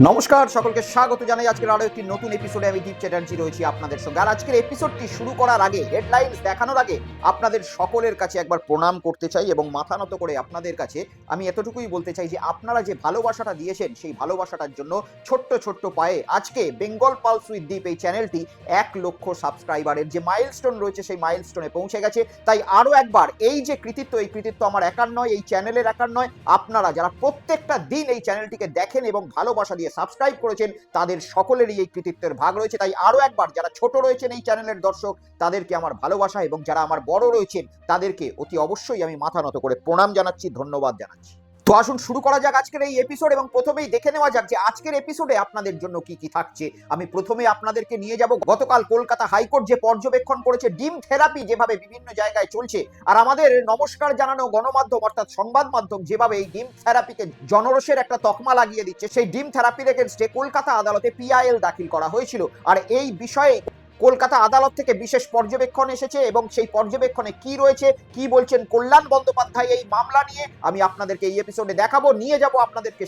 নমস্কার, সকলকে স্বাগত জানাই আজকের আরো একটি নতুন এপিসোডে। আমি দীপ চ্যাটার্জি রয়েছি আপনাদের সঙ্গে। আর আজকের এপিসোডটি শুরু করার আগে, হেডলাইন্স দেখানোর আগে আপনাদের সকলের কাছে একবার প্রণাম করতে চাই এবং মাথা নত করে আপনাদের কাছে আমি এতটুকুই বলতে চাই যে আপনারা যে ভালোবাসাটা দিয়েছেন সেই ভালোবাসাটার জন্য ছোট্ট ছোট্ট পায়ে আজকে বেঙ্গল পালস উইথ দীপ এই চ্যানেলটি 1 লক্ষ সাবস্ক্রাইবারের যে মাইলস্টোন রয়েছে সেই মাইলস্টোনে পৌঁছে গেছে। তাই আরও একবার এই যে কৃতিত্ব, এই কৃতিত্ব আমার একার নয়, এই চ্যানেলের একার নয়। আপনারা যারা প্রত্যেকটা দিন এই চ্যানেলটিকে দেখেন এবং ভালোবাসা দিয়ে সাবস্ক্রাইব করেছেন তাদের সকলেরই এই কৃতিত্বের ভাগ রয়েছে। তাই আরো একবার যারা ছোট রয়েছেন এই চ্যানেলের দর্শক তাদেরকে আমার ভালোবাসা, এবং যারা আমার বড় রয়েছেন তাদেরকে অতি অবশ্যই আমি মাথা নত করে প্রণাম জানাচ্ছি, ধন্যবাদ জানাচ্ছি। তো আসুন শুরু করা যাক আজকের এই এপিসোড, এবং প্রথমেই দেখে নেওয়া যাক যে আজকের এপিসোডে আপনাদের জন্য কি কি থাকছে। আমি প্রথমে আপনাদেরকে নিয়ে যাব গতকাল কলকাতা হাইকোর্ট যে পর্যবেক্ষণ করেছে ডিম থেরাপি যেভাবে বিভিন্ন জায়গায় চলছে, আর আমাদের নমস্কার জানানো গণমাধ্যম অর্থাৎ সংবাদ মাধ্যম যেভাবে এই ডিম থেরাপিকে জনরোষের একটা তকমা লাগিয়ে দিচ্ছে, সেই ডিম থেরাপির এগেইনস্টে কলকাতা আদালতে পিআইএল দাখিল করা হয়েছিল। আর এই বিষয়ে কলকাতা আদালত থেকে বিশেষ পর্যবেক্ষণ এসেছে, এবং সেই পর্যবেক্ষণে কি রয়েছে, কি বলছেন কল্যাণ বন্দ্যোপাধ্যায় এই মামলা নিয়ে আমি আপনাদেরকে এই এপিসোডে দেখাবো। নিয়ে যাব আপনাদেরকে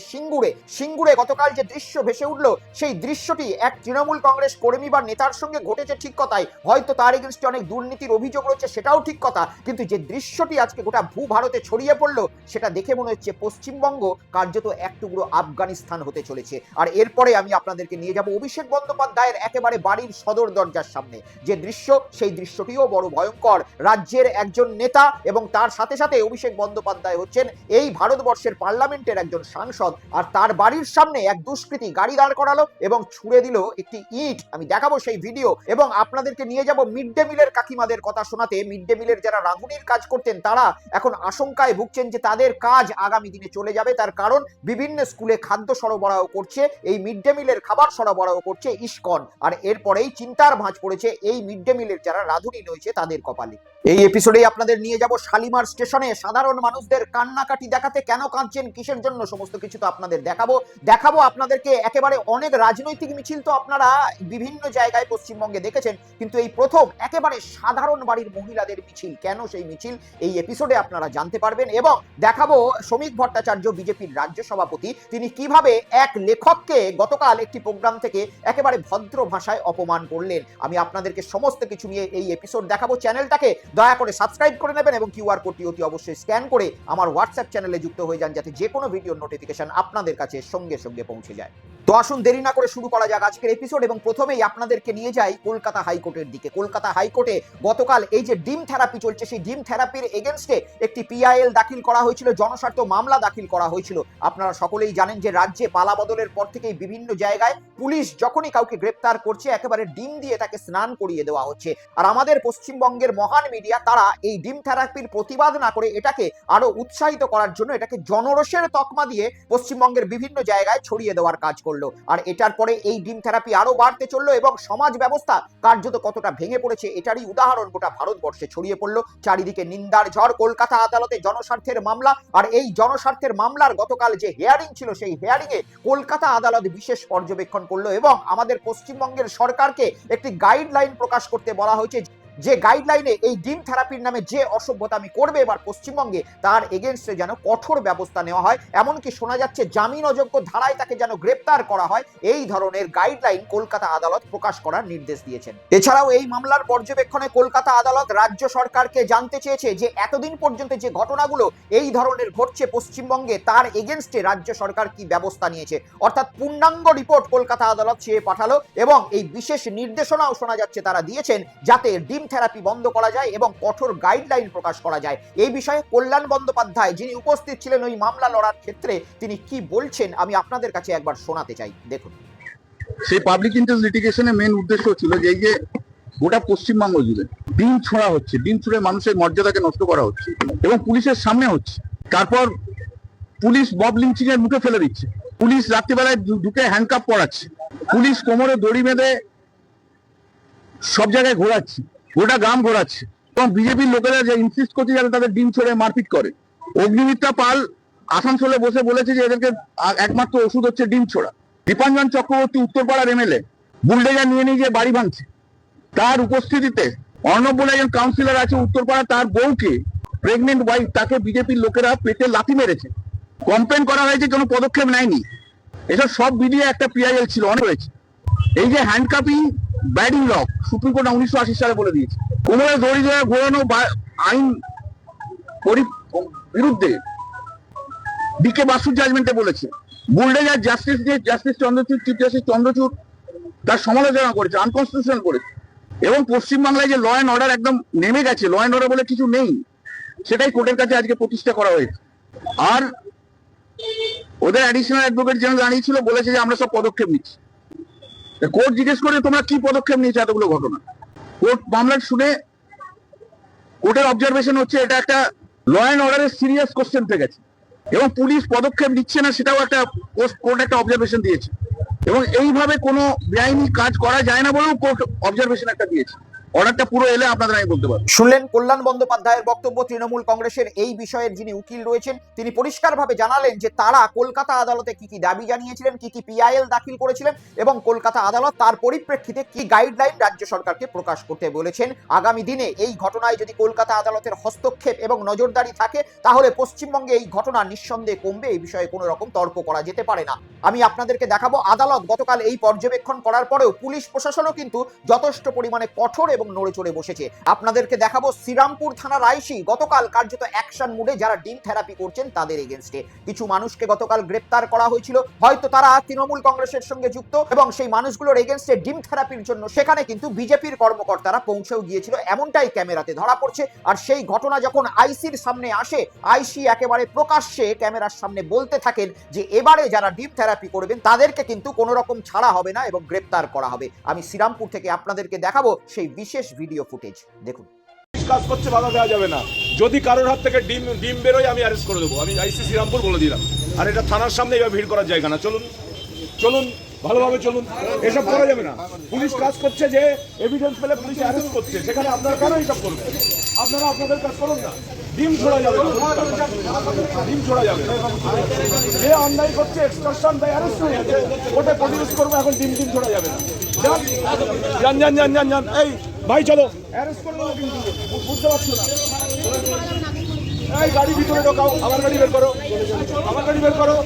সিঙ্গুরে গতকাল যে দৃশ্য ভেসে উঠলো, সেই দৃশ্যটি এক তৃণমূল কংগ্রেস কর্মী বা নেতার সঙ্গে ঘটেছে ঠিক কথাই, হয়তো তার এগেইনস্টে অনেক দুর্নীতির অভিযোগ রয়েছে সেটাও ঠিক কথা, কিন্তু যে দৃশ্যটি আজকে গোটা ভূভারতে ছড়িয়ে পড়লো সেটা দেখে মনে হচ্ছে পশ্চিমবঙ্গ কার্যত এক টুকরো আফগানিস্তান হতে চলেছে। আর এরপরে আমি আপনাদেরকে নিয়ে যাব অভিষেক বন্দ্যোপাধ্যায়ের একেবারে বাড়ির সদর দরজার সামনে যে দৃশ্য, সেই দৃশ্যটিও বড় ভয়ঙ্কর। রাজ্যের একজন নেতা এবং তার সাথে সাথে অভিষেক বন্দ্যোপাধ্যায় হচ্ছেন এই ভারতবর্ষের পার্লামেন্টের একজন সাংসদ, আর তার বাড়ির সামনে এক দুষ্কৃতী গাড়ি দাঁড় করালো এবং ছুড়ে দিল একটি ইট। আমি দেখাবো সেই ভিডিও, এবং আপনাদেরকে নিয়ে যাব মিড ডে মিলের কাকিমাদের কথা শোনাতে। মিড ডে মিলের যারা রাঁধুনির কাজ করতেন তারা এখন আশঙ্কায় ভুগছেন যে তাদের কাজ আগামী দিনে চলে যাবে। তার কারণ বিভিন্ন স্কুলে খাদ্য সরবরাহ করছে, এই মিড ডে মিলের খাবার সরবরাহ করছে ইসকন, আর এরপরেই চিন্তার ভাঁজ পড়েছে এই মিড ডে মিলের যারা রাঁধুনি রয়েছে তাদের কপালে। এই এপিসোডে আপনাদের নিয়ে যাব শালিমার স্টেশনে সাধারণ মানুষদের কান্নাকাটি দেখাতে। কেন কাঁদছেন, কিসের জন্য, সমস্ত কিছু তো আপনাদের দেখাবো আপনাদেরকে। একেবারে অনেক রাজনৈতিক মিছিল তো আপনারা বিভিন্ন জায়গায় পশ্চিমবঙ্গে দেখেছেন, কিন্তু এই প্রথম একেবারে সাধারণ বাড়ির মহিলাদের মিছিল। কেন সেই মিছিল এই এপিসোডে আপনারা জানতে পারবেন, এবং দেখাবো শ্রমিক ভট্টাচার্য বিজেপির রাজ্য সভাপতি তিনি কিভাবে এক লেখককে গতকাল একটি প্রোগ্রাম থেকে একেবারে ভদ্র ভাষায় অপমান করলেন। আমি আপনাদেরকে সমস্ত কিছু নিয়ে এই এপিসোড দেখাবো। চ্যানেলটাকে দয়া করে সাবস্ক্রাইব করে নেবেন এবং কিউআর কোডটি অতি অবশ্যই স্ক্যান করে আমার হোয়াটসঅ্যাপ চ্যানেলে যুক্ত হয়ে যান, যাতে যে কোনো ভিডিওর নোটিফিকেশন আপনাদের কাছে সঙ্গে সঙ্গে পৌঁছে যায়। তো আসুন দেরি না করে শুরু করা যাক আজকের এপিসোড, এবং প্রথমেই আপনাদেরকে নিয়ে যাই কলকাতা হাইকোর্টের দিকে। কলকাতা হাইকোর্টে গতকাল এই যে ডিম থেরাপি চলছে, সেই ডিম থেরাপির এগেইনস্টে একটি পিআইএল দাখিল করা হয়েছিল, জনস্বার্থ মামলা দাখিল করা হয়েছিল। আপনারা সকলেই জানেন যে রাজ্যে পালা বদলের পর থেকেই বিভিন্ন জায়গায় পুলিশ যখনই কাউকে গ্রেপ্তার করছে একেবারে ডিম দিয়ে তাকে স্নান করিয়ে দেওয়া হচ্ছে। আর আমাদের পশ্চিমবঙ্গের মহান মিডিয়া তারা এই ডিম থেরাপির প্রতিবাদ না করে এটাকে আরো উৎসাহিত করার জন্য এটাকে জনরোষের তকমা দিয়ে পশ্চিমবঙ্গের বিভিন্ন জায়গায় ছড়িয়ে দেওয়ার কাজ করলো। আর এটার পরে এই ডিম থেরাপি আরো বাড়তে চললো, এবং সমাজ ব্যবস্থা কার্যত কতটা ভেঙে পড়েছে এটারই উদাহরণ গোটা ভারতবর্ষে ছড়িয়ে পড়লো। চারিদিকে নিন্দার ঝড়। কলকাতা আদালতে জনস্বার্থের মামলা, আর এই জনস্বার্থের মামলার গতকাল যে হিয়ারিং ছিল সেই হিয়ারিং এ কলকাতা আদালত বিশেষ পর্যবেক্ষণ করলো, এবং আমাদের পশ্চিমবঙ্গের সরকারকে একটি গাইডলাইন প্রকাশ করতে বলা হয়েছে, যে গাইডলাইনে এই ডিম থেরাপির নামে যে অসভ্যতামি করবে এবার পশ্চিমবঙ্গে তার এগেইনস্টে যেন কঠোর ব্যবস্থা নেওয়া হয়। এমনকি শোনা যাচ্ছে জামিন অযোগ্য ধারায় তাকে যেন গ্রেপ্তার করা হয়। এই ধরনের গাইডলাইন কলকাতা আদালত প্রকাশ করার নির্দেশ দিয়েছেন। এছাড়াও এই মামলার পর্যবেক্ষণে কলকাতা আদালত রাজ্য সরকারকে জানতে চেয়েছে যে এতদিন পর্যন্ত যে ঘটনাগুলো এই ধরনের ঘটছে পশ্চিমবঙ্গে তার এগেইনস্টে রাজ্য সরকার কি ব্যবস্থা নিয়েছে। অর্থাৎ পূর্ণাঙ্গ রিপোর্ট কলকাতা আদালত চেয়ে পাঠালো, এবং এই বিশেষ নির্দেশনাও শোনা যাচ্ছে তারা দিয়েছেন যাতে ডিম থেরাপি বন্ধ করা যায় এবং কঠোর গাইডলাইন প্রকাশ করা যায়। এই বিষয়ে কল্যাণ বন্দ্যোপাধ্যায় যিনি উপস্থিত ছিলেন ওই মামলা লড়ার ক্ষেত্রে তিনি কি বলছেন আমি আপনাদের কাছে একবার শোনাতে চাই, দেখুন। সেই পাবলিক ইন্টারেস্ট লিটিগেশনের মেইন উদ্দেশ্য ছিল যে এই যে গোটা পশ্চিমবঙ্গ জুড়ে ডিম ছোঁড়া হচ্ছে, ডিম ছুঁড়ে মানুষের মর্যাদাকে নষ্ট করা হচ্ছে এবং পুলিশের সামনে হচ্ছে। তারপর পুলিশ মব লিঞ্চিং এর মুখে ফেলে দিচ্ছে, পুলিশ রাত্রিবেলায় ঢুকে হ্যান্ডকাপ পরাচ্ছে, পুলিশ কোমরে দড়ি বেঁধে সব জায়গায় ঘোরাচ্ছে, গোটা গ্রাম ঘোরাচ্ছে, এবং বিজেপির লোকেরা যে ইনসিস্ট করছে যাতে তাদের ডিম ছড়ে মারপিট করে। অগ্নিমিত্রা পাল আসানসোলে বসে বলেছে যে এদেরকে একমাত্র ওষুধ হচ্ছে ডিম ছোড়া। দীপাঞ্জন চক্রবর্তী উত্তরপাড়ার এমএলএ বুলডেজার নিয়ে নিয়ে বাড়ি ভাঙছে, তার উপস্থিতিতে অর্ণব বলে একজন কাউন্সিলর আছে উত্তরপাড়া, তার বউকে প্রেগনেন্ট ওয়াইফ তাকে বিজেপির লোকেরা পেটে লাথি মেরেছে। কমপ্লেন করা হয়েছে, কোনো পদক্ষেপ নেয়নি। এসব সব মিলিয়ে একটা পিআইএল ছিল, অনেক হয়েছে। এই যে হ্যান্ডকাপিং ব্যাডিং লক, সুপ্রিম কোর্ট 1980 সালে বলে দিয়েছে। কোমরে দড়ি ধরে ঘোরানো আইন বিরুদ্ধে ডিকে বাসুর জাজমেন্টে বলেছে। Bulldozer justice Chandrachud, chief justice Chandrachud তার সমালোচনা করেছে, আনকনস্টিটিউশনাল করেছে। এবং পশ্চিমবাংলায় যে ল অ্যান্ড অর্ডার একদম নেমে গেছে, ল অ্যান্ড অর্ডার বলে কিছু নেই, সেটাই কোর্টের কাছে আজকে প্রতিষ্ঠা করা হয়েছে। আর ওদের অ্যাডিশনাল অ্যাডভোকেট জেনারেল দাঁড়িয়েছিল, বলেছে যে আমরা সব পদক্ষেপ নিচ্ছি। কোর্ট জিজ্ঞেস করে তোমরা কি পদক্ষেপ নিয়েছো এতগুলো ঘটনা। কোর্ট মামলা শুনে কোর্টের অবজারভেশন হচ্ছে এটা একটা ল অ্যান্ড অর্ডারের সিরিয়াস কোশ্চেন থেকে গেছে, এবং পুলিশ পদক্ষেপ নিচ্ছে না, সেটাও একটা কোর্ট একটা অবজারভেশন দিয়েছে। এবং এইভাবে কোনো বেআইনি কাজ করা যায় না বলেও কোর্ট অবজারভেশন একটা দিয়েছে। অর্ডারটা পুরো এলে আপনাদের আমি বলতে পারবো। শুনলেন কল্যাণ বন্দ্যোপাধ্যায়ের বক্তব্য। তৃণমূল কংগ্রেসের এই বিষয়ের যিনি উকিল রয়েছেন তিনি পরিষ্কারভাবে জানালেন যে তারা কলকাতা আদালতে কি কি দাবি জানিয়েছিলেন, কি কি পিআইএল দাখিল করেছিলেন, এবং কলকাতা আদালত তার পরিপ্রেক্ষিতে কি গাইডলাইন রাজ্য সরকারকে প্রকাশ করতে বলেছেন। আগামী দিনে এই ঘটনায় যদি কলকাতা আদালতের হস্তক্ষেপ এবং নজরদারি থাকে তাহলে পশ্চিমবঙ্গে এই ঘটনা নিঃসন্দেহে কমবে, এই বিষয়ে কোনো রকম তর্ক করা যেতে পারে না। আমি আপনাদেরকে দেখাবো আদালত গতকাল এই পর্যবেক্ষণ করার পরেও পুলিশ প্রশাসনও কিন্তু যথেষ্ট পরিমাণে কঠোর এবং নড়ে চড়ে বসেছে। আপনাদেরকে দেখাবো শ্রীরামপুর থানার আইসি গতকাল কার্যত অ্যাকশন মুডে যারা ডিম থেরাপি করছেন তাদের এগেনস্টে কিছু মানুষকে গতকাল গ্রেপ্তার করা হয়েছিল। হয়তো তারা তৃণমূল কংগ্রেসের সঙ্গে যুক্ত, এবং সেই মানুষগুলোর এগেনস্টে ডিম থেরাপির জন্য সেখানে কিন্তু বিজেপির কর্মকর্তারা পৌঁছেও গিয়েছিল, এমনটাই ক্যামেরাতে ধরা পড়ছে। আর সেই ঘটনা যখন আইসির সামনে আসে, আইসি একেবারে প্রকাশ্যে ক্যামেরার সামনে বলতে থাকেন যে এবারে যারা ডিম থেরাপি করবেন তাদেরকে কিন্তু কোনো রকম ছাড়া হবে না এবং গ্রেপ্তার করা হবে। আমি শ্রীরামপুর থেকে আপনাদেরকে দেখাবো সেই বিশেষ ভিডিও ফুটেজ, দেখুন। কাজ করছে, বাধা দেওয়া যাবে না। যদি কারোর হাত থেকে ডিম বেরোয় আমি অ্যারেস্ট করে দেবো। আমি আইসি শ্রীরামপুর বলে দিলাম। আর এটা থানার সামনে এবার ভিড় করার জায়গা না। চলুন চলুন ভালোভাবে চলুন, এসব করা যাবে না। পুলিশ কাজ করছে, যে এভিডেন্স পেলে পুলিশ অ্যারেস্ট করছে, সেখানে আপনারা কেন এইসব করবেন? আপনারা আপনাদের কাজ করুন না। ডিম ছোড়া যাবে না, ডিম ছোড়া যাবে না। যে অন্যায় করছে এক্সটর্শন বাই অ্যারেস্ট হয়ে গেছে, ওটা প্রডিউস করবো। এখন ডিম ছোড়া যাবে না। যান যান যান যান যান। এই ভাই চলো, অ্যারেস্ট করে দেবো কিন্তু, বুঝতে পারছো না? এই গাড়ি ভিতরে ঢোকাও, আমার গাড়ি বের করো, আমার গাড়ি বের করো।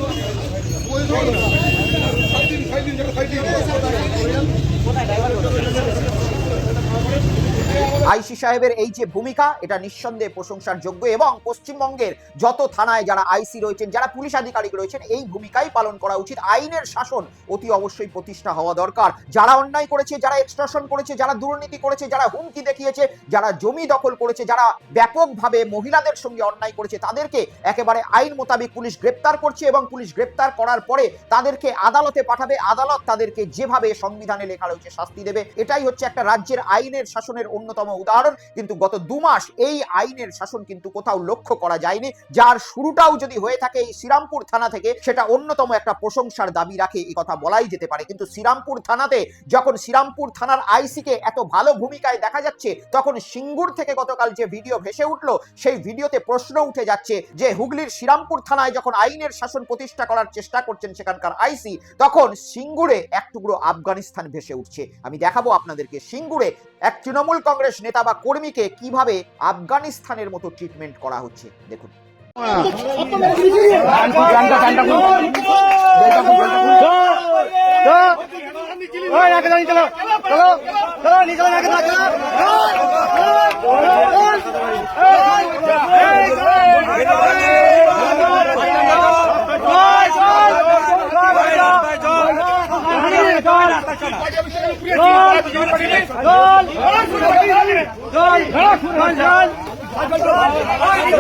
আইসি সাহেবের এই যে ভূমিকা, এটা নিঃসন্দেহে প্রশংসার যোগ্য, এবং পশ্চিমবঙ্গের যত থানায় যারা আইসি রয়েছেন, যারা পুলিশ আধিকারিক রয়েছেন, এই ভূমিকাই পালন করা উচিত। আইনের শাসন অতি অবশ্যই প্রতিষ্ঠা হওয়া দরকার। যারা অন্যায় করেছে, যারা এক্সটর্শন করেছে, যারা দুর্নীতি করেছে, যারা হুমকি দেখিয়েছে, যারা জমি দখল করেছে, যারা ব্যাপকভাবে মহিলাদের সঙ্গে অন্যায় করেছে, তাদেরকে একেবারে আইন মোতাবেক পুলিশ গ্রেপ্তার করছে, এবং পুলিশ গ্রেপ্তার করার পরে তাদেরকে আদালতে পাঠাবে। আদালত তাদেরকে যেভাবে সংবিধানে লেখা রয়েছে শাস্তি দেবে। এটাই হচ্ছে একটা রাজ্যের আইনের শাসনের অন্যতম উদাহরণ। কিন্তু গত 2 মাস এই আইনের শাসন কিন্তু কোথাও লক্ষ্য করা যায়নি, যার শুরুটাও যদি হয়ে থাকে এই শ্রীরামপুর থানা থেকে, সেটা অন্যতম একটা প্রশংসার দাবি রাখে, এই কথা বলাই যেতে পারে। কিন্তু শ্রীরামপুর থানাতে যখন শ্রীরামপুর থানার আইসিকে এত ভালো ভূমিকায় দেখা যাচ্ছে, তখন সিঙ্গুর থেকে গতকাল যে ভিডিও ভেসে উঠলো, সেই ভিডিওতে প্রশ্ন উঠে যাচ্ছে যে হুগলির শ্রীরামপুর থানায় যখন আইনের শাসন প্রতিষ্ঠা করার চেষ্টা করছেন সেখানকার আইসি, তখন সিঙ্গুরে এক টুকরো আফগানিস্তান ভেসে উঠছে। আমি দেখাবো আপনাদেরকে সিঙ্গুরে এক তৃণমূল কংগ্রেস নেতা বা কর্মীকে কিভাবে আফগানিস্তানের মতো ট্রিটমেন্ট করা হচ্ছে, দেখুন।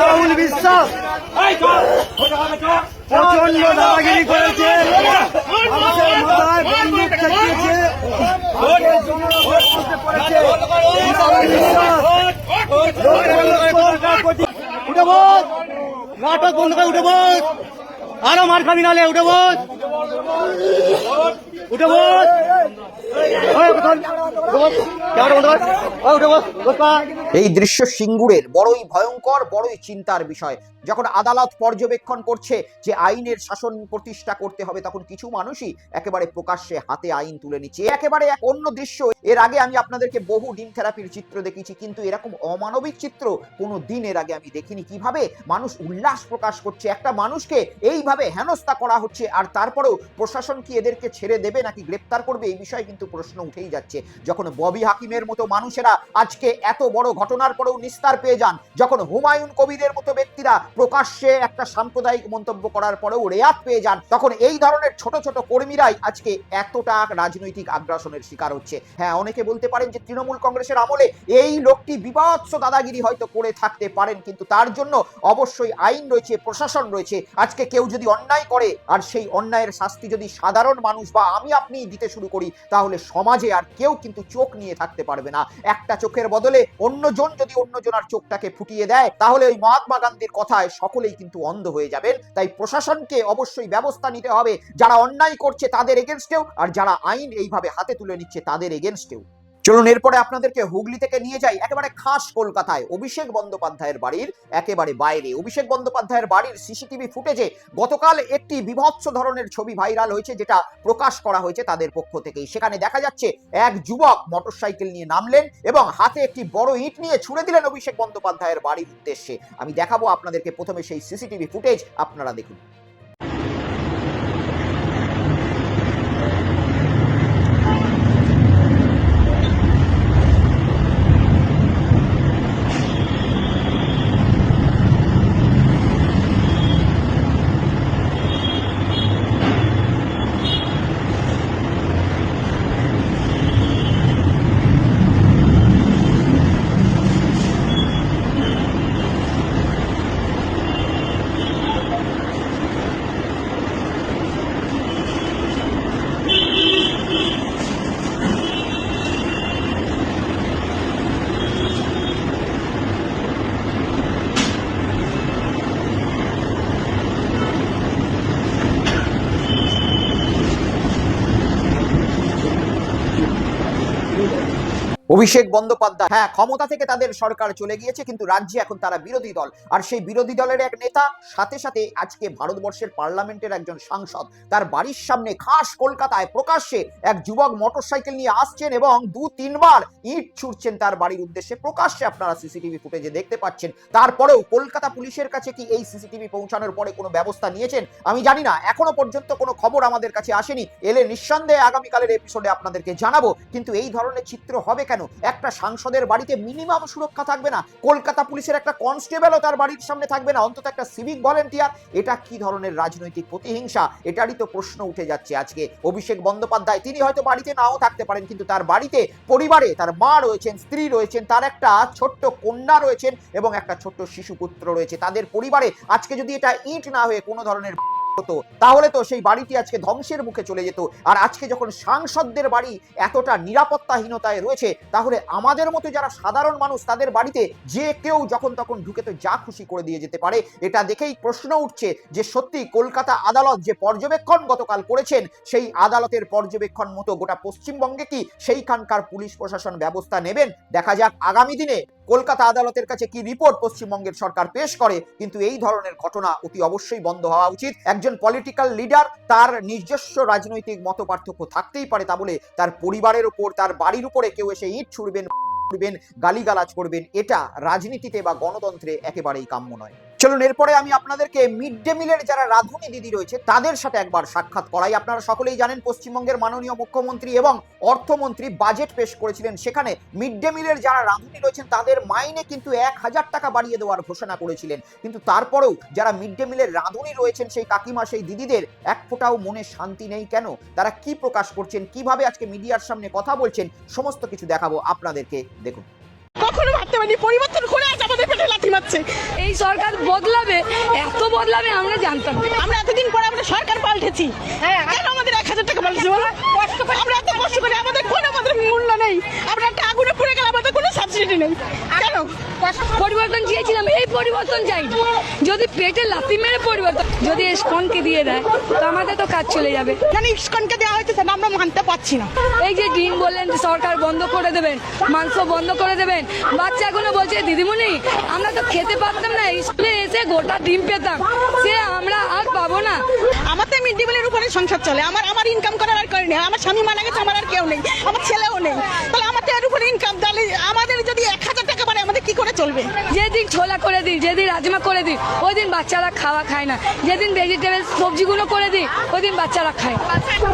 রাহুল বিশ্বাস প্রচন্ড দাদাগিরি করেছে, মানুষের মাথায় বন্দুক ঠেকিয়েছে, উঠে বস, নাটক বন্ধ করে উঠে বস, আরো মার খাবি নালে উঠে বস, উঠে বস, এই দৃশ্য সিঙ্গুরের বড়ই ভয়ঙ্কর, বড়ই চিন্তার বিষয়। যখন আদালত পর্যবেক্ষণ করছে যে আইনের শাসন প্রতিষ্ঠা করতে হবে, তখন কিছু মানুষই একেবারে প্রকাশ্যে হাতে আইন তুলে নিচ্ছে। একেবারে এক অন্য দৃশ্য। এর আগে আমি আপনাদেরকে বহু ডিম থেরাপির চিত্র দেখিয়েছি, কিন্তু এরকম অমানবিক চিত্র কোনো দিন এর আগে আমি দেখিনি। কিভাবে মানুষ উল্লাস প্রকাশ করছে, একটা মানুষকে এইভাবে হেনস্থা করা হচ্ছে, আর তারপরেও তারপরেও প্রশাসন কি এদেরকে ছেড়ে দেবে নাকি গ্রেপ্তার করবে, এই বিষয়ে কিন্তু প্রশ্ন উঠেই যাচ্ছে। যখন ববি হাকিমের মতো মানুষেরা আজকে এত বড় ঘটনার পরেও নিস্তার পেয়ে যান, যখন হুমায়ুন কবিরের মতো ব্যক্তিরা প্রকাশ্যে একটা সাম্প্রদায়িক মন্তব্য করার পরেও রেয়াত পেয়ে যান, তখন এই ধরনের ছোট ছোট কর্মীরাই আজকে এতটা রাজনৈতিক আগ্রাসনের শিকার হচ্ছে। হ্যাঁ, অনেকে বলতে পারেন যে তৃণমূল কংগ্রেসের আমলে এই লোকটি বিভৎস দাদাগিরি হয়তো করে থাকতে পারেন, কিন্তু তার জন্য অবশ্যই আইন রয়েছে, প্রশাসন রয়েছে। আজকে কেউ যদি অন্যায় করে আর সেই অন্যায়ের শাস্তি যদি সাধারণ মানুষ বা আমি আপনি দিতে শুরু করি, তাহলে সমাজে আর কেউ কিন্তু চোখ নিয়ে থাকতে পারবে না। একটা চোখের বদলে অন্যজন যদি অন্যজনের চোখটাকে ফুটিয়ে দেয়, তাহলে ওই মহাত্মা গান্ধীর কথায় সকলেই কিন্তু অন্ধ হয়ে যাবেন। তাই প্রশাসনকে অবশ্যই ব্যবস্থা নিতে হবে, যারা অন্যায় করছে তাদের এগেনস্টেও, আর যারা আইন এইভাবে হাতে তুলে নিচ্ছে তাদের এগেনস্টেও। চলুন এরপরে আপনাদেরকে হুগলি থেকে নিয়ে যাই একেবারে খাস কলকাতায়, অভিষেক বন্দ্যোপাধ্যায়ের বাড়ির একেবারে বাইরে। অভিষেক বন্দ্যোপাধ্যায়ের বাড়ির সিসিটিভি ফুটেজে গতকাল একটি বিভৎস ধরনের ছবি ভাইরাল হয়েছে, যেটা প্রকাশ করা হয়েছে তাদের পক্ষ থেকেই। সেখানে দেখা যাচ্ছে এক যুবক মোটরসাইকেল নিয়ে নামলেন এবং হাতে একটি বড় ইট নিয়ে ছুড়ে দিলেন অভিষেক বন্দ্যোপাধ্যায়ের বাড়ির উদ্দেশ্যে। আমি দেখাবো আপনাদেরকে প্রথমে সেই সিসিটিভি ফুটেজ, আপনারা দেখুন। অভিষেক বন্দ্যোপাধ্যায়, হ্যাঁ, ক্ষমতা থেকে তাদের সরকার চলে গিয়েছে, কিন্তু রাজ্যে এখন তারা বিরোধী দল। আর সেই বিরোধী দলের এক নেতা, সাথে সাথে আজকে ভারতবর্ষের পার্লামেন্টের একজন সাংসদ, তার বাড়ির সামনে খাস কলকাতায় প্রকাশ্যে এক যুবক মোটরসাইকেল নিয়ে আসছেন এবং 2-3 বার ইট ছুড়ছেন তার বাড়ির উদ্দেশ্যে। প্রকাশ্যে আপনারা সিসিটিভি ফুটেজে দেখতে পাচ্ছেন। তারপরেও কলকাতা পুলিশের কাছে কি এই সিসিটিভি পৌঁছানোর পরে কোনো ব্যবস্থা নিয়েছেন আমি জানি না, এখনো পর্যন্ত কোনো খবর আমাদের কাছে আসেনি। এলে নিঃসন্দেহে আগামীকালের এপিসোডে আপনাদেরকে জানাবো। কিন্তু এই ধরনের চিত্র হবে কেন? একটা সাংসদের বাড়িতে মিনিমাম সুরক্ষা থাকবে না? কলকাতা পুলিশের একটা কনস্টেবলও তার বাড়ির সামনে থাকবে না, অন্তত একটা সিভিক ভলেন্টিয়ার? এটা কি ধরনের রাজনৈতিক প্রতিহিংসা? এটারই তো প্রশ্ন উঠে যাচ্ছে আজকে। অভিষেক বন্দ্যোপাধ্যায় তিনি হয়তো বাড়িতে নাও থাকতে পারেন, কিন্তু তার বাড়িতে পরিবারে তার মা রয়েছেন, স্ত্রী রয়েছেন, তার একটা ছোট্ট কন্যা রয়েছেন এবং একটা ছোট্ট শিশুপুত্র রয়েছে। তাদের পরিবারে আজকে যদি এটা ইট না হয়ে কোনো ধরনের হতো, তাহলে তো সেই বাড়িটি আজকে ধ্বংসের মুখে চলে যেত। আর আজকে যখন সাংসদদের বাড়ি এতটা নিরাপত্তাহীনতায় রয়েছে, তাহলে আমাদের মতো যারা সাধারণ মানুষ, তাদের বাড়িতে যে কেউ যখন তখন ঢুকে তো যা খুশি করে দিয়ে যেতে পারে। এটা দেখেই প্রশ্ন উঠছে যে সত্যি কলকাতা আদালত যে পর্যবেক্ষণ গতকাল করেছেন, সেই আদালতের পর্যবেক্ষণ মতো গোটা পশ্চিমবঙ্গে কি সেইখানকার পুলিশ প্রশাসন ব্যবস্থা নেবেন? দেখা যাক আগামী দিনে কলকাতা আদালতের কাছে কি রিপোর্ট পশ্চিমবঙ্গের সরকার পেশ করে। কিন্তু এই ধরনের ঘটনা অতি অবশ্যই বন্ধ হওয়া উচিত। একজন পলিটিক্যাল লিডার, তার নিজস্ব রাজনৈতিক মতপার্থক্য থাকতেই পারে, তা বলে তার পরিবারের উপর, তার বাড়ির উপরে কেউ এসে ইট ছুড়বেন, গালিগালাজ করবেন, এটা রাজনীতিতে বা গণতন্ত্রে একেবারেই কাম্য নয়। চলুন এরপরে আমি আপনাদেরকে মিড ডে মিলের যারা রাঁধুনি দিদি রয়েছে তাদের সাথে একবার সাক্ষাৎ করাই। আপনারা সকলেই জানেন পশ্চিমবঙ্গের মাননীয় মুখ্যমন্ত্রী এবং অর্থমন্ত্রী বাজেট পেশ করেছিলেন। সেখানে মিড ডে মিলের যারা রাঁধুনি রয়েছেন তাদের মাইনে কিন্তু 1000 টাকা বাড়িয়ে দেওয়ার ঘোষণা করেছিলেন। কিন্তু তারপরেও যারা মিড ডে মিলের রাঁধুনি রয়েছেন, সেই কাকিমা, সেই দিদিদের এক ফোঁটাও মনে শান্তি নেই কেন? তারা কি প্রকাশ করছেন, কিভাবে আজকে মিডিয়ার সামনে কথা বলছেন, সমস্ত কিছু দেখাবো আপনাদেরকে, দেখুন। কখনো ভাবতে পারিনি পরিবর্তন করে আজ আমাদের পেটে লাথি মারছে। এই সরকার বদলাবে, এত বদলাবে আমরা জানতাম। আমরা এতদিন পরে আমরা সরকার পাল্টেছি, কেন আমাদের 1000 টাকা পাল্টেছি? আমরা এত কষ্ট করে আমাদের কোনো আমাদের মূল্য নেই। আমরা একটা আগুনে পুড়ে গেলে আমাদের কোনো সাবসিডি নেই। কেন পরিবর্তন চেয়েছিলাম, এই পরিবর্তন চাই। যদি পেটে লাথি মেরে পরিবর্তন, যদি ইসকনকে দিয়ে দেয় তো আমাদের তো কাজ চলে যাবে। কেন ইসকনকে দেওয়া হয়েছে সেটা আমরা মানতে পারছি না। এই যে ডিম বললেন সরকার বন্ধ করে দেবেন, মাংস বন্ধ করে দেবেন, বাচ্চা এখনো বলছে দিদিমণি আমরা তো খেতে পারতাম না, স্কুলে এসে গোটা ডিম পেতাম, সে আমরা আর পাবো না। আমাদের মিড ডে মিলের উপরে সংসার চলে। আমার ইনকাম করার আর করে নেই। আমার স্বামী মারা গেছে, আমার আর কেউ নেই, আমার ছেলেও নেই। তাহলে আমাদের এর উপরে ইনকাম, তাহলে আমাদের যদি 1000 টাকা বাড়ে আমাদের কি করে চলবে? যেদিন ছোলা করে দিই, যেদিন রাজমা করে দিই, ওই দিন বাচ্চারা খায় না। যেদিন ভেজিটেবল সবজিগুলো করে দিই, ওই দিন বাচ্চারা খায়।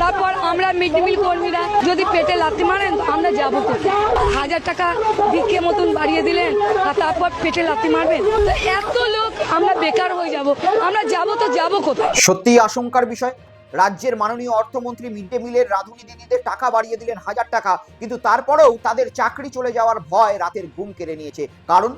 তারপর আমরা মিড ডে মিল কর্মীরা যদি পেটে লাথি মারেন আমরা যাবো কোথায়? 1000 টাকা ভিক্ষে মতন বাড়িয়ে দিলেন আর তারপর পেটে লাথি মারবেন? তো এত লোক আমরা বেকার হয়ে যাব, আমরা যাবো কোথায়? সত্যিই আশঙ্কার বিষয়। রাজ্যের মাননীয় অর্থমন্ত্রী মিড ডে মিলের রাঁধুনি দিদিদের টাকা বাড়িয়ে দিলেন 1000 টাকা, কিন্তু তারপরেও তাদের চাকরি চলে যাওয়ার ভয় রাতের ঘুম কেড়ে নিয়েছে। কারণ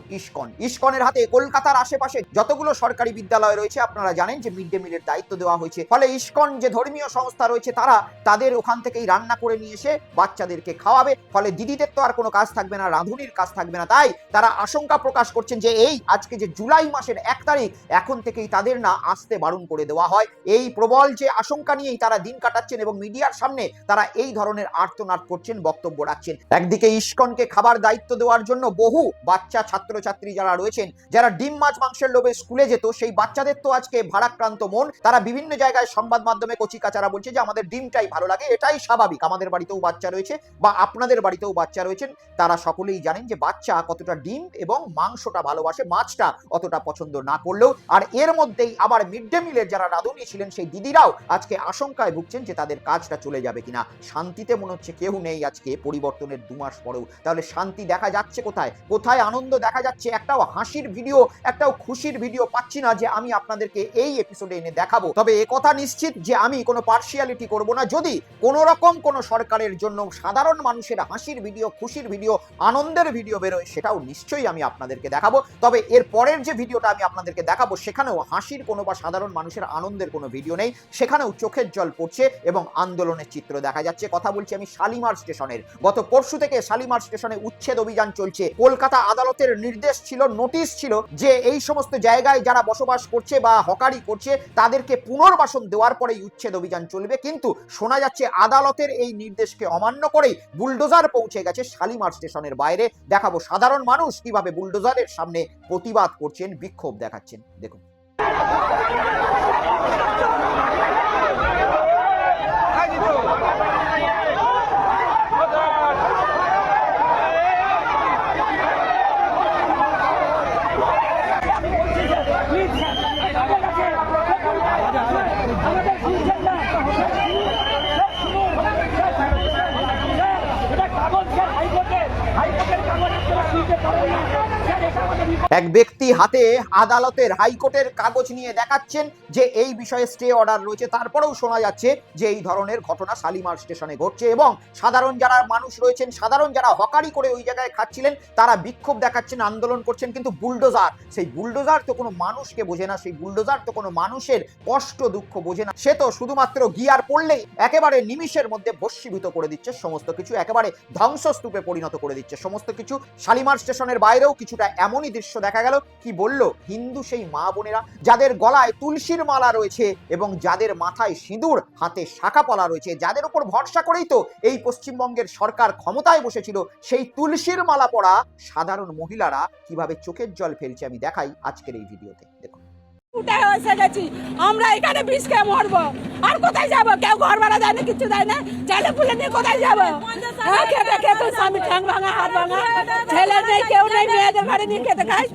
ইসকনের হাতে কলকাতার আশেপাশে যতগুলো সরকারি বিদ্যালয় রয়েছে আপনারা জানেন যে মিড ডে মিলের দায়িত্ব দেওয়া হয়েছে। ফলে ইসকন যে ধর্মীয় সংস্থা রয়েছে তারা তাদের ওখান থেকেই রান্না করে নিয়ে এসে বাচ্চাদেরকে খাওয়াবে। ফলে দিদিদের তো আর কোনো কাজ থাকবে না, রাঁধুনির কাজ থাকবে না। তাই তারা আশঙ্কা প্রকাশ করছেন যে এই আজকে যে জুলাই মাসের 1 তারিখ এখন থেকেই তাদের না আসতে বারণ করে দেওয়া হয়। এই প্রবল যে আশঙ্কা নিয়েই তারা দিন কাটাচ্ছেন এবং মিডিয়ার সামনে তারা এই ধরনের আর্তনাদ করছেন, বক্তব্য রাখছেন। একদিকে ইসকনকে খাবার দায়িত্ব দেওয়ার জন্য বহু বাচ্চা ছাত্রছাত্রী যারা রয়েছেন, যারা ডিম মাছ মাংসের লোভে স্কুলে যেত, সেই বাচ্চাদের তো আজকে ভারাক্রান্ত মন। তারা বিভিন্ন জায়গায় সংবাদ মাধ্যমে কচিকাচারা বলছে যে আমাদের ডিমটাই ভালো লাগে, এটাই স্বাভাবিক। আমাদের বাড়িতেও বাচ্চা রয়েছে বা আপনাদের বাড়িতেও বাচ্চা রয়েছেন, তারা সকলেই জানেন যে বাচ্চা কতটা ডিম এবং মাংসটা ভালোবাসে, মাছটা অতটা পছন্দ না করলেও। আর এর মধ্যেই আবার মিড ডে মিলের যারা রাঁধুনি ছিলেন সেই দিদিরাও আজকে আশঙ্কায় ভুগছেন যে তাদের কাজটা চলে যাবে কিনা। শান্তিতে মনে হচ্ছে কেউ নেই আজকে পরিবর্তনের 2 মাস পরেও। তাহলে শান্তি দেখা যাচ্ছে কোথায়? কোথায় আনন্দ দেখা যাচ্ছে? একটাও হাসির ভিডিও, একটাও খুশির ভিডিও পাচ্ছি না যে আমি আপনাদেরকে এই এপিসোডে এনে দেখাবো। তবে একথা নিশ্চিত যে আমি কোনো পার্সিয়ালিটি করব না। যদি কোনো রকম কোনো সরকারের জন্য সাধারণ মানুষের হাসির ভিডিও, খুশির ভিডিও, আনন্দের ভিডিও বেরোয়, সেটাও নিশ্চয়ই আমি আপনাদেরকে দেখাবো। তবে এর পরের যে ভিডিওটা আমি আপনাদেরকে দেখাবো সেখানেও হাসির কোনো বা সাধারণ মানুষের আনন্দের কোনো ভিডিও নেই, সেখানেও চোখের জল পড়ছে এবং আন্দোলনের চিত্র দেখা যাচ্ছে। কথা বলছি আমি শালিমার স্টেশনের। গত পরশু থেকে শালিমার স্টেশনে উচ্ছেদ অভিযান চলছে। কলকাতা আদালতের নির্দেশ ছিল, নোটিশ ছিল যে এই সমস্ত জায়গায় যারা বসবাস করছে বা হকারি করছে তাদেরকে পুনর্বাসন দেওয়ার পরেই উচ্ছেদ অভিযান চলবে। কিন্তু শোনা যাচ্ছে আদালতের এই নির্দেশকে অমান্য করেই বুলডোজার পৌঁছে গেছে শালিমার স্টেশনের বাইরে। দেখাবো সাধারণ মানুষ কিভাবে বুলডোজারের সামনে প্রতিবাদ করছেন, বিক্ষোভ দেখাচ্ছেন। দেখুন। এক ব্যক্তি হাতে আদালতের হাইকোর্টের কাগজ নিয়ে দেখাচ্ছেন যে এই বিষয়ে স্টে অর্ডার রয়েছে। তারপরেও শোনা যাচ্ছে যে এই ধরনের ঘটনা শালিমার স্টেশনে ঘটছে এবং সাধারণ যারা মানুষ রয়েছেন, সাধারণ যারা হকারি করে ওই জায়গায় খাচ্ছিলেন, তারা বিক্ষোভ দেখাচ্ছেন, আন্দোলন করছেন। কিন্তু বুলডোজার, সেই বুলডোজার তো কোনো মানুষকে বোঝে না, সেই বুলডোজার তো কোনো মানুষের কষ্ট দুঃখ বোঝে না। সে তো শুধুমাত্র গিয়ার পড়লেই একেবারে নিমিষের মধ্যে ভস্মীভূত করে দিচ্ছে সমস্ত কিছু, একেবারে ধ্বংসস্তূপে পরিণত করে দিচ্ছে সমস্ত কিছু। শালিমার স্টেশনের বাইরেও কিছুটা এমনই দৃশ্য দেখা গেল। কি বলল হিন্দু সেই মা বোনেরা, যাদের গলায় তুলসীর মালা রয়েছে এবং যাদের মাথায় সিঁদুর, হাতে শাখা পলা রয়েছে, যাদের উপর ভরসা করেই তো এই পশ্চিমবঙ্গের সরকার ক্ষমতায় বসেছিল, সেই তুলসীর মালা পরা সাধারণ মহিলারা কিভাবে চোখের জল ফেলছে আমি দেখাই আজকের এই ভিডিওতে। দেখুন। উঠে এসে গেছি আমরা, এখানে বিষ খেয়ে মরবো। আর কোথায় যাবো? কেউ ঘর ভাড়া দেয় না, কিছু দেয় না। ছেলে পুলে নিয়ে কোথায় যাবো? খেতে খেতে স্বামী ঠ্যাং ভাঙা, হাত ভাঙা, ছেলে নেই, কেউ নেই, মেয়েদের বাড়ি নিয়ে খেতে খাই।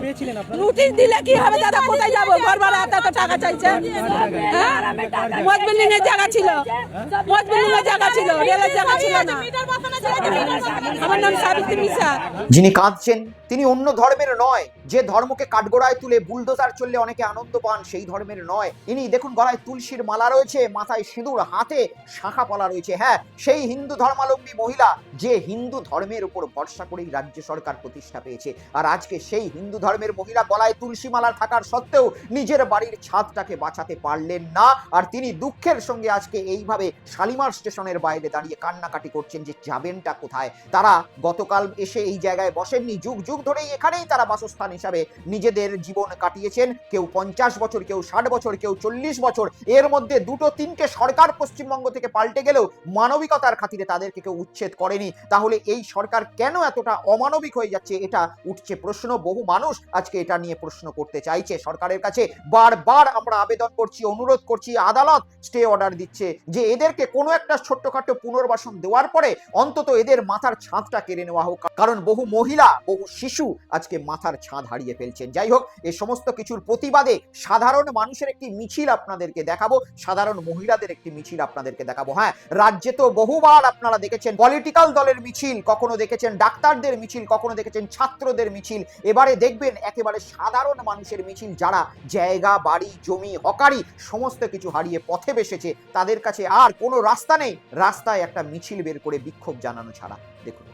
নোটিশ দিলে কি হবে দাদা? কোথায় যাবো? ঘর ভাড়া এত টাকা চাইছে। মদ বিল্ডিং এর জায়গা ছিল, মদ বিল্ডিং এর জায়গা ছিল, রেলের জায়গা ছিল না। আমার নাম সাবিত্রী মিশা। যিনি কাঁদছেন তিনি অন্য ধর্মের নয়। যে ধর্মকে কাঠগড়ায় তুলে বুলডোজার চললে অনেকে আনন্দ পান, সেই ধর্মের নয় ইনি। দেখুন, গলায় তুলসীর মালা রয়েছে, মাথায় সিঁদুর, হাতে শাখা পলা রয়েছে। হ্যাঁ, সেই হিন্দু ধর্মাবলম্বী মহিলা যে হিন্দু ধর্মের উপর ভরসা করেই রাজ্য সরকার প্রতিষ্ঠা পেয়েছে। আর আজকে সেই হিন্দু ধর্মের মহিলা গলায় তুলসী মালা থাকার সত্ত্বেও নিজের বাড়ির ছাদটাকে বাঁচাতে পারলেন না। আর তিনি দুঃখের সঙ্গে আজকে এইভাবে শালিমার স্টেশনের বাইরে দাঁড়িয়ে কান্নাকাটি করছেন যে যাবেনটা কোথায়। তারা গতকাল এসে এই জায়গায় বসেননি, যুগ যুগ ধরেই এখানেই তারা বাসস্থান হিসাবে নিজেদের জীবন কাটিয়েছেন, কেউ 50 বছর, কেউ 60 বছর, কেউ 40 বছর। এর মধ্যে দুটো তিনটে সরকার পশ্চিমবঙ্গ থেকে পাল্টে গেলেও মানবিকতার খাতিরে তাদেরকে কেউ উচ্ছেদ করেনি। তাহলে এই সরকার কেন এতটা অমানবিক হয়ে যাচ্ছে, এটা উঠছে প্রশ্ন। বহু মানুষ আজকে এটা নিয়ে প্রশ্ন করতে চাইছে সরকারের কাছে। বারবার আমরা আবেদন করছি, অনুরোধ করছি, আদালত স্টে অর্ডার দিচ্ছে যে এদেরকে কোনো একটা ছোট্টখাটো পুনর্বাসন দেওয়ার পরে অন্তত এদের মাথার ছাদটা কেড়ে নেওয়া হোক, কারণ বহু মহিলা, বহু শিশু আজকে মাথার ছাদ হারিয়ে ফেলছেন। যাই হোক, এই সমস্ত কিছুর প্রতিবাদে সাধারণ মানুষের একটি মিছিল আপনাদেরকে দেখাবো, সাধারণ মহিলাদের একটি মিছিল আপনাদেরকে দেখাবো। হ্যাঁ, রাজ্যে তো বহুবার আপনারা দেখেছেন পলিটিক্যাল দলের মিছিল, কখনো দেখেছেন ডাক্তারদের মিছিল, কখনো দেখেছেন ছাত্রদের মিছিল। এবারে দেখবেন একেবারে সাধারণ মানুষের মিছিল, যারা জায়গা, বাড়ি, জমি, হকারি সমস্ত কিছু হারিয়ে পথে বসেছে। তাদের কাছে আর কোনো রাস্তা নেই রাস্তায় একটা মিছিল বের করে বিক্ষোভ জানানো ছাড়া। দেখুন,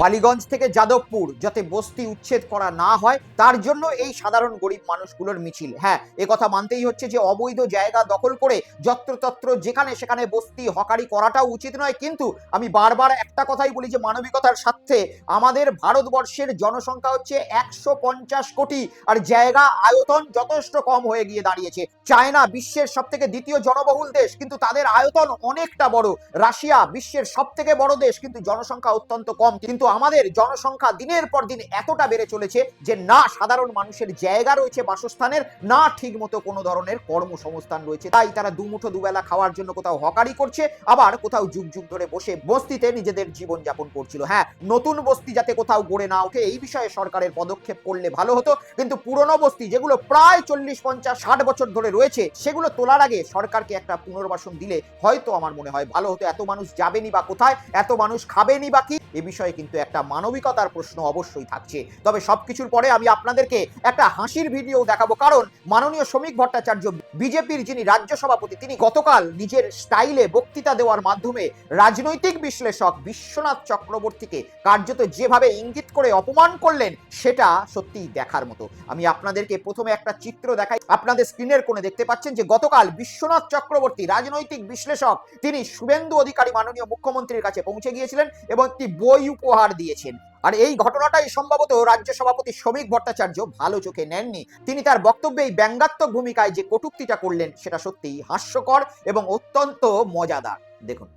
বালিগঞ্জ থেকে যাদবপুর যাতে বস্তি উচ্ছেদ করা না হয় তার জন্য এই সাধারণ গরিব মানুষগুলোর মিছিল। হ্যাঁ, এ কথা মানতেই হচ্ছে যে অবৈধ জায়গা দখল করে যত্রতত্র যেখানে সেখানে বস্তি হকারি করাটাও উচিত নয়। কিন্তু আমি বারবার একটা কথাই বলি যে মানবিকতার স্বার্থে আমাদের ভারতবর্ষের জনসংখ্যা হচ্ছে 150 কোটি, আর জায়গা আয়তন যথেষ্ট কম হয়ে গিয়ে দাঁড়িয়েছে। চায়না বিশ্বের সব থেকে দ্বিতীয় জনবহুল দেশ, কিন্তু তাদের আয়তন অনেকটা বড়। রাশিয়া বিশ্বের সব থেকে বড় দেশ, কিন্তু জনসংখ্যা অত্যন্ত কম। কিন্তু আমাদের জনসংখ্যা দিনের পর দিন এতটা বেড়ে চলেছে যে না সাধারণ মানুষের জায়গা রয়েছে বাসস্থানের, না ঠিক মতো কোনো ধরনের কর্মসংস্থান রয়েছে। তাই তারা দুমুঠো দুবেলা খাওয়ার জন্য কোথাও হকারি করছে, আবার কোথাও যুগ যুগ ধরে বসে বস্তিতে নিজেদের জীবন যাপন করছিল। হ্যাঁ, নতুন বস্তি যাতে কোথাও গড়ে না ওঠে এই বিষয়ে সরকারের পদক্ষেপ করলে ভালো হতো। কিন্তু পুরনো বস্তি যেগুলো প্রায় 40, 50, 60 বছর ধরে রয়েছে, সেগুলো তোলার আগে সরকারকে একটা পুনর্বাসন দিলে হয়তো আমার মনে হয় ভালো হতো। এত মানুষ যাবেনি বা কোথায়, এত মানুষ খাবেনি বা কি, এ বিষয়ে কিন্তু একটা মানবিকতার প্রশ্ন অবশ্যই থাকছে। তবে সবকিছুর পরে আমি আপনাদেরকে একটা হাসির ভিডিও দেখাবো, কারণ মাননীয় শ্রমিক ভট্টাচার্য, বিজেপির যিনি রাজ্য সভাপতি, তিনি গতকাল নিজের স্টাইলে বক্তৃতা দেওয়ার মাধ্যমে রাজনৈতিক বিশ্লেষক বিশ্বনাথ চক্রবর্তীকে কার্যত যেভাবে ইঙ্গিত করে অপমান করলেন, সেটা সত্যিই দেখার মতো। আমি আপনাদেরকে প্রথমে একটা চিত্র দেখাই। আপনাদের স্ক্রিনের কোণে দেখতে পাচ্ছেন যে গতকাল বিশ্বনাথ চক্রবর্তী, রাজনৈতিক বিশ্লেষক, তিনি শুভেন্দু অধিকারী মাননীয় মুখ্যমন্ত্রীর কাছে পৌঁছে গিয়েছিলেন এবং একটি বই উপহার দিয়েছেন। আর এই ঘটনাটাই সম্ভবত রাজ্য সভাপতি শ্রমিক ভট্টাচার্য ভালো চোখে নেননি। তিনি তার বক্তব্যে এই ব্যঙ্গাত্মক ভূমিকায় যে কটূক্তিটা করলেন, সেটা সত্যিই হাস্যকর এবং অত্যন্ত মজাদার। দেখুন,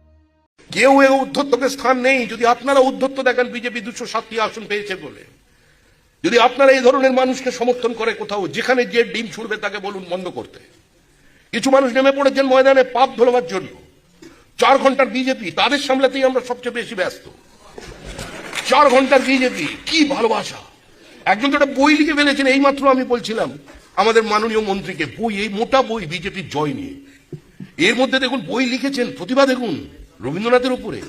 কেউ এ উদ্ধত্তকে স্থান নেই। যদি আপনারা উদ্ধত্ত দেখেন বিজেপি 207টি আসন পেয়েছে বলে, যদি আপনারা এই ধরনের মানুষকে সমর্থন করে কোথাও, যেখানে যে ডিম ছুড়বে তাকে বলুন বন্ধ করতে। কিছু মানুষ নেমে পড়েছেন ময়দানে পাপ ধোলাবার জন্য। 4 ঘন্টার বিজেপি, তাদের সামলাতেই আমরা সবচেয়ে বেশি ব্যস্ত। 4 ঘন্টার বিজেপি, কি ভালোবাসা! একজন তো একটা বই লিখে ফেলেছেন, এইমাত্র আমি বলছিলাম আমাদের মাননীয় মন্ত্রীকে, বই, এই মোটা বই বিজেপির জয় নিয়ে। এর মধ্যে দেখুন বই লিখেছেন, প্রতিভা দেখুন রবীন্দ্রনাথের উপরে,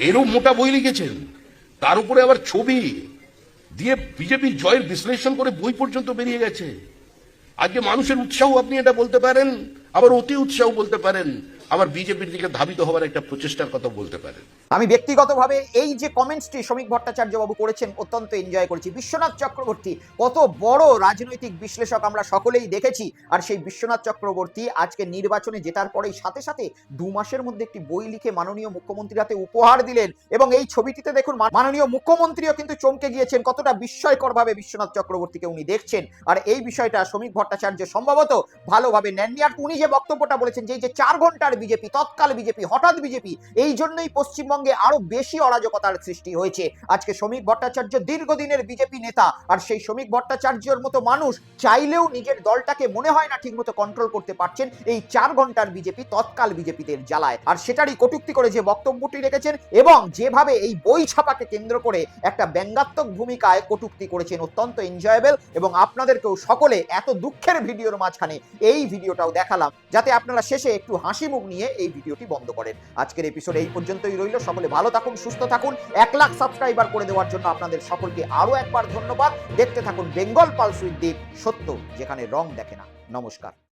এরও মোটা বই লিখেছেন, তার উপরে আবার ছবি দিয়ে বিজেপির জয়ের বিশ্লেষণ করে বই পর্যন্ত বেরিয়ে গেছে। আজকে মানুষের উৎসাহ আপনি এটা বলতে পারেন, আবার অতি উৎসাহ বলতে পারেন, আবার বিজেপির দিকে ধাবিত হওয়ার একটা প্রচেষ্টার কথা বলতে পারেন। আমি ব্যক্তিগতভাবে এই যে কমেন্টসটি শ্রমিক ভট্টাচার্য বাবু করেছেন অত্যন্ত এনজয় করেছি। বিশ্বনাথ চক্রবর্তী কত বড় রাজনৈতিক বিশ্লেষক আমরা সকলেই দেখেছি, আর সেই বিশ্বনাথ চক্রবর্তী আজকে নির্বাচনে জেতার পরেই সাথে সাথে 2 মাসের মধ্যে একটি বই লিখে মাননীয় মুখ্যমন্ত্রীর হাতে উপহার দিলেন। এবং এই ছবিটিতে দেখুন মাননীয় মুখ্যমন্ত্রীও কিন্তু চমকে গিয়েছেন, কতটা বিস্ময়কর ভাবে বিশ্বনাথ চক্রবর্তীকে উনি দেখছেন। আর এই বিষয়টা শ্রমিক ভট্টাচার্য সম্ভবত ভালোভাবে নেননি। আর উনি যে বক্তব্যটা বলেছেন যে এই যে 4 ঘন্টার বিজেপি, তৎকাল বিজেপি, হঠাৎ বিজেপি, এই জন্যই পশ্চিমবঙ্গে আরো বেশি অরাজকতার সৃষ্টি হয়েছে। আজকে শ্রমিক ভট্টাচার্য দীর্ঘদিনের বিজেপি নেতা, আর সেই শ্রমিক ভট্টাচার্যের মতো মানুষ চাইলেও নিজের দলটাকে মনে হয় না ঠিকমতো কন্ট্রোল করতে পারছেন এই 4 ঘন্টার বিজেপি, তৎকাল বিজেপিদের জ্বালায়। আর সেটারই কটূক্তি করে যে বক্তব্যটি রেখেছেন এবং যেভাবে এই বই ছাপাকে কেন্দ্র করে একটা ব্যঙ্গাত্মক ভূমিকায় কটূক্তি করেছেন, অত্যন্ত এনজয়েবল। এবং আপনাদেরকেও সকলে এত দুঃখের ভিডিওর মাঝখানে এই ভিডিওটাও দেখালাম, যাতে আপনারা শেষে একটু হাসি মুখ নিয়ে এই ভিডিওটি বন্ধ করেন। আজকের এপিসোড এই পর্যন্তই রইল। সকলে ভালো থাকুন, সুস্থ থাকুন। 1 লাখ সাবস্ক্রাইবার করে দেওয়ার জন্য আপনাদের সকলকে আরো একবার ধন্যবাদ। দেখতে থাকুন বেঙ্গল পালস উইথ দীপ, সত্য যেখানে রং দেখে না। নমস্কার।